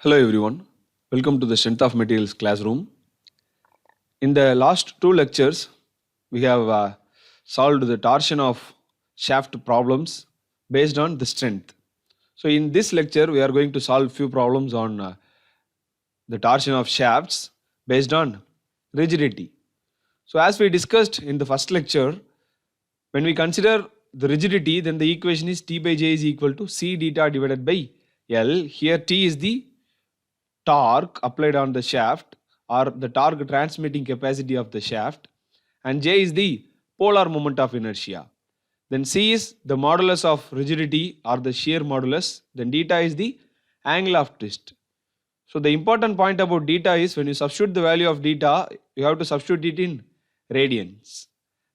Hello everyone, welcome to the Strength of Materials classroom. In the last two lectures, we have solved the torsion of shaft problems based on the strength. So in this lecture, we are going to solve few problems on the torsion of shafts based on rigidity. So as we discussed in the first lecture, when we consider the rigidity, then the equation is T by J is equal to C theta divided by L. Here T is the torque applied on the shaft or the torque transmitting capacity of the shaft, and J is the polar moment of inertia. Then C is the modulus of rigidity or the shear modulus. Then theta is the angle of twist. So the important point about theta is when you substitute the value of theta, you have to substitute it in radians.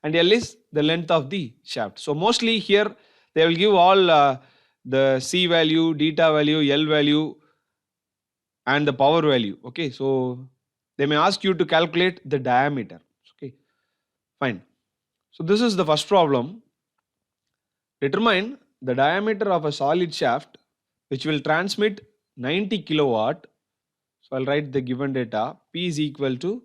And L is the length of the shaft. So mostly here they will give all the C value, theta value, L value, and the power value. Okay, so they may ask you to calculate the diameter. Okay, fine. So this is the first problem. Determine the diameter of a solid shaft which will transmit 90 kilowatt. So I'll write the given data. P is equal to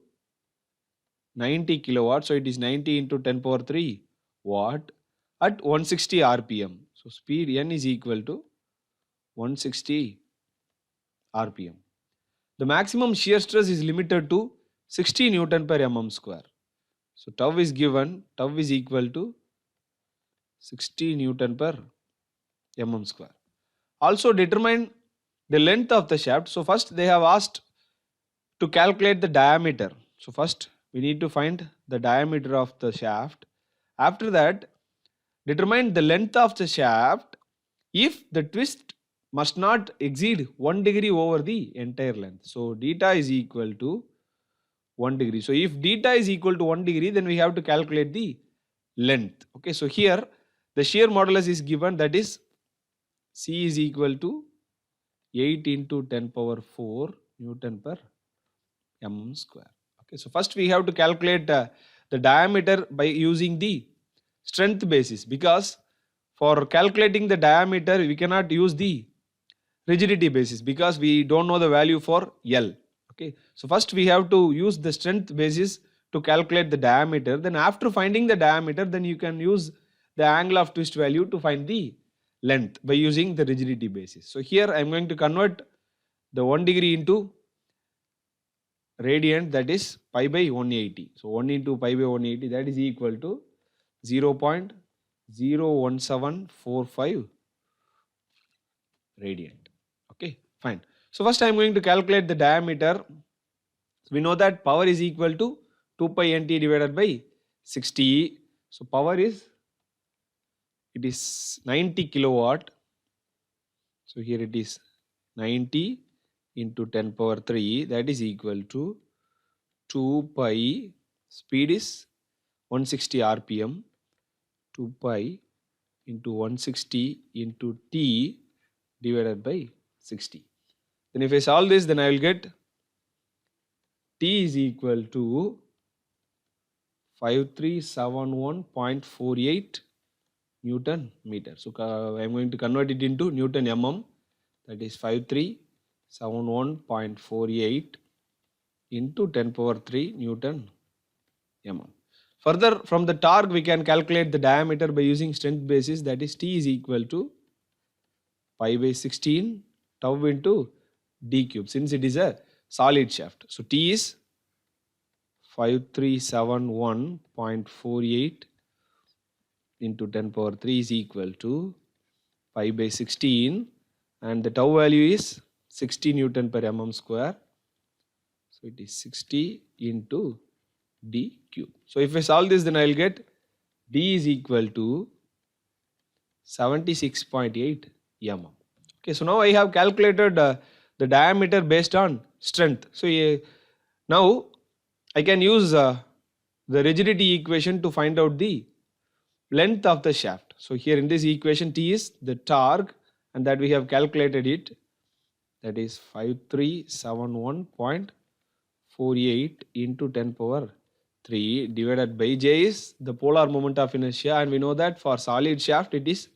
90 kilowatt. So it is 90 into 10 power 3 watt at 160 rpm. So speed n is equal to 160 rpm. The maximum shear stress is limited to 60 Newton per mm square. So tau is given, tau is equal to 60 Newton per mm square. Also determine the length of the shaft. So first they have asked to calculate the diameter. So first we need to find the diameter of the shaft. After that, determine the length of the shaft if the twist must not exceed 1 degree over the entire length. So theta is equal to 1 degree. So if theta is equal to 1 degree, then we have to calculate the length. Okay, so here the shear modulus is given, that is C is equal to 8 into 10 power 4 Newton per mm square. Okay, so first we have to calculate the diameter by using the strength basis, because for calculating the diameter we cannot use the rigidity basis because we don't know the value for L. Okay, so first we have to use the strength basis to calculate the diameter. Then after finding the diameter, then you can use the angle of twist value to find the length by using the rigidity basis. So here I am going to convert the 1 degree into radian, that is pi by 180. So 1 into pi by 180, that is equal to 0.01745 radiant. Okay, fine. So first I am going to calculate the diameter. We know that power is equal to 2 pi nt divided by 60. So power is, it is 90 kilowatt. So here it is 90 into 10 power 3, that is equal to 2 pi, speed is 160 rpm, 2 pi into 160 into t divided by 60. Then if I solve this, then I will get T is equal to 5371.48 Newton meter. So I am going to convert it into Newton mm, that is 5371.48 into 10 power 3 Newton mm. Further, from the torque we can calculate the diameter by using strength basis, that is T is equal to pi by 16 tau into d cube, since it is a solid shaft. So T is 5371.48 into 10 power 3 is equal to pi by 16, and the tau value is 60 Newton per mm square. So it is 60 into d cube. So if I solve this, then I will get d is equal to 76.8 mm. Okay, so now I have calculated the diameter based on strength. So now I can use the rigidity equation to find out the length of the shaft. So here in this equation, T is the torque, and that we have calculated it, that is 5371.48 into 10 power 3 divided by J is the polar moment of inertia, and we know that for solid shaft it is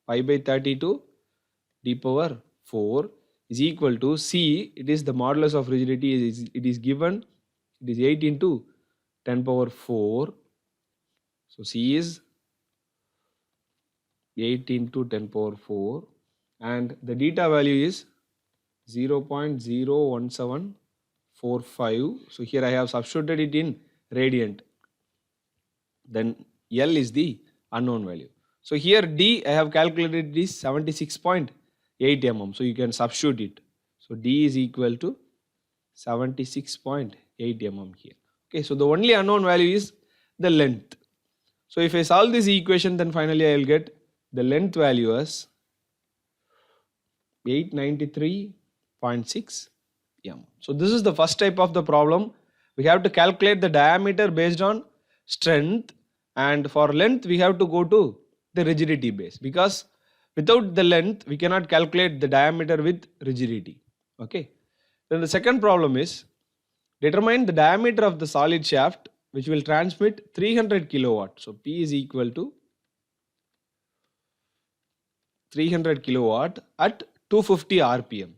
pi by 32 d power 4. is equal to C, it is the modulus of rigidity, it is given, it is 8 into 10 power 4. So C is 8 into 10 power 4 and the beta value is 0.01745. So here I have substituted it in radiant. Then L is the unknown value. So here D I have calculated is 76.8 mm. So you can substitute it. So D is equal to 76.8 mm here. Okay, so the only unknown value is the length. So if I solve this equation, then finally I will get the length value as 893.6 mm. So this is the first type of the problem. We have to calculate the diameter based on strength, and for length we have to go to the rigidity base, because without the length we cannot calculate the diameter with rigidity. Okay. Then the second problem is determine the diameter of the solid shaft which will transmit 300 kilowatt. So P is equal to 300 kilowatt at 250 rpm.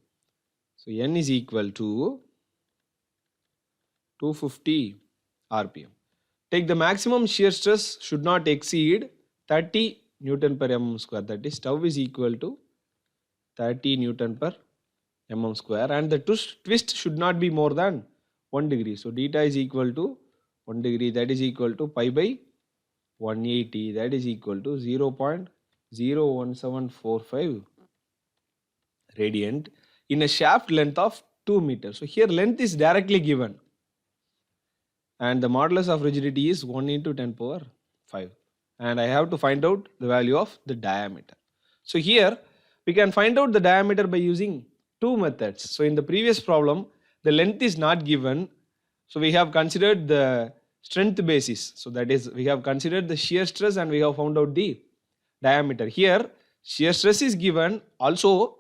So N is equal to 250 rpm. Take the maximum shear stress should not exceed 30 Newton per mm square. That is tau is equal to 30 Newton per mm square, and the twist should not be more than 1 degree. So theta is equal to 1 degree, that is equal to pi by 180, that is equal to 0.01745 radiant in a shaft length of 2 meters. So here length is directly given and the modulus of rigidity is 1 into 10 power 5, and I have to find out the value of the diameter. So here we can find out the diameter by using two methods. So in the previous problem the length is not given, so we have considered the strength basis. So that is, we have considered the shear stress and we have found out the diameter. Here shear stress is given, also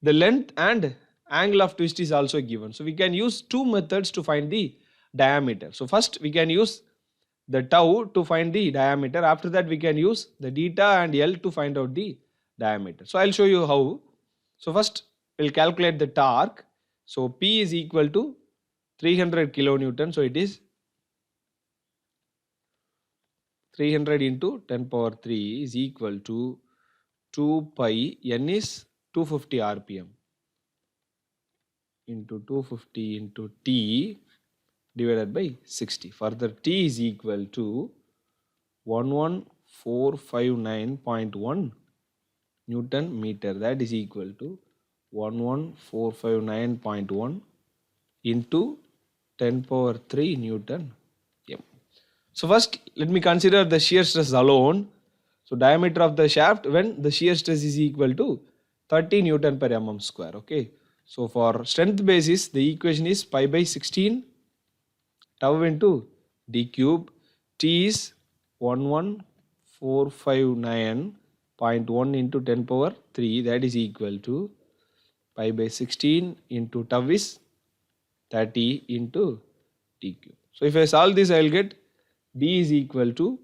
the length and angle of twist is also given. So we can use two methods to find the diameter. So first we can use the tau to find the diameter. After that we can use the theta and L to find out the diameter. So I'll show you how. So first we'll calculate the torque. So P is equal to 300 kilonewton. So it is 300 into 10 power 3 is equal to 2 pi, N is 250 rpm into 250 into T divided by 60. Further T is equal to 11459.1 Newton meter, that is equal to 11459.1 into 10 power 3 Newton m. So first let me consider the shear stress alone. So diameter of the shaft when the shear stress is equal to 30 Newton per mm square. Okay. So for strength basis the equation is pi by 16 tau into d cube. T is 11459.1 into 10 power 3, that is equal to pi by 16 into tau is 30 into d cube. So if I solve this I will get d is equal to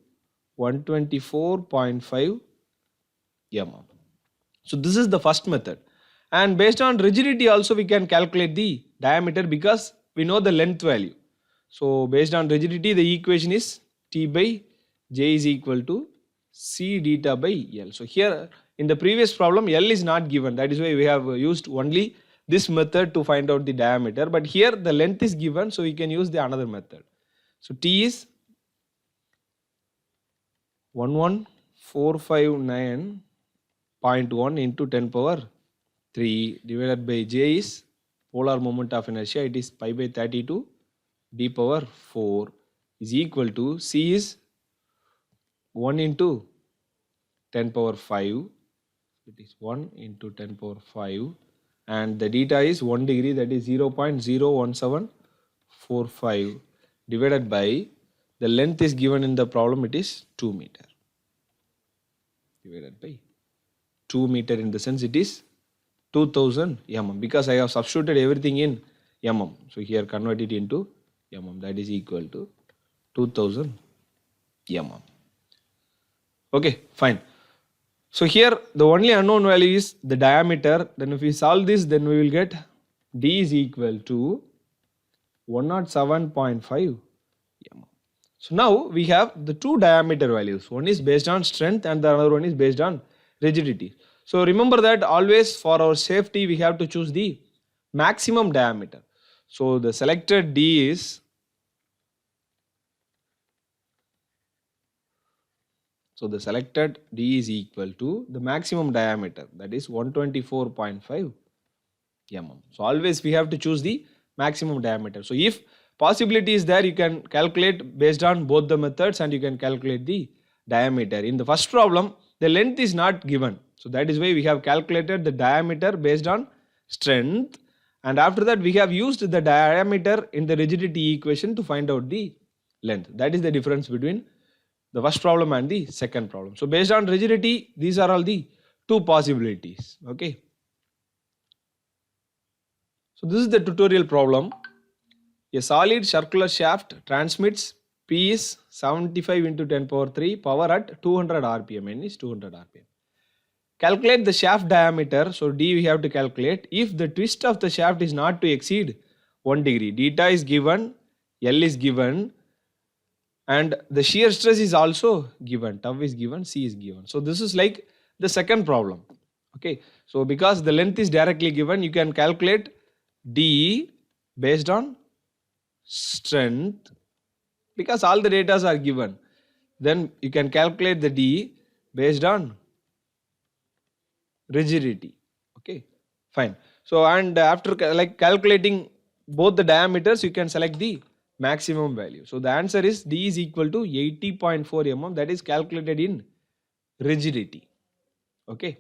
124.5 mm. So this is the first method, and based on rigidity also we can calculate the diameter because we know the length value. So based on rigidity the equation is T by J is equal to C theta by L. So here in the previous problem L is not given, that is why we have used only this method to find out the diameter, but here the length is given, so we can use the another method. So T is 11459.1 into 10 power 3 divided by J is polar moment of inertia, it is pi by 32 d power 4 is equal to C is 1 into 10 power 5, it is 1 into 10 power 5, and the theta is 1 degree, that is 0.01745 divided by the length is given in the problem, it is 2 meter divided by 2 meter, in the sense it is 2000 mm because I have substituted everything in mm. So here convert it into mm, that is equal to 2000 mm. Okay, fine. So here the only unknown value is the diameter. Then if we solve this, then we will get D is equal to 107.5 mm. So now we have the two diameter values. One is based on strength and the other one is based on rigidity. So remember that always for our safety we have to choose the maximum diameter. So the selected D is, so the selected D is equal to the maximum diameter, that is 124.5 mm. So always we have to choose the maximum diameter. So if possibility is there, you can calculate based on both the methods and you can calculate the diameter. In the first problem, the length is not given. So that is why we have calculated the diameter based on strength, and after that we have used the diameter in the rigidity equation to find out the length. That is the difference between the first problem and the second problem. So based on rigidity, these are all the two possibilities. Okay. So this is the tutorial problem. A solid circular shaft transmits P is 75 into 10 power 3 power at 200 rpm, N is 200 rpm. Calculate the shaft diameter. So D we have to calculate. If the twist of the shaft is not to exceed 1 degree, theta is given, L is given, and the shear stress is also given, tau is given, C is given. So this is like the second problem. Okay. So because the length is directly given, you can calculate D based on strength because all the data are given. Then you can calculate the D based on rigidity. Okay, fine. So and after calculating both the diameters, you can select the maximum value. So the answer is D is equal to 80.4 mm, that is calculated in rigidity. Okay.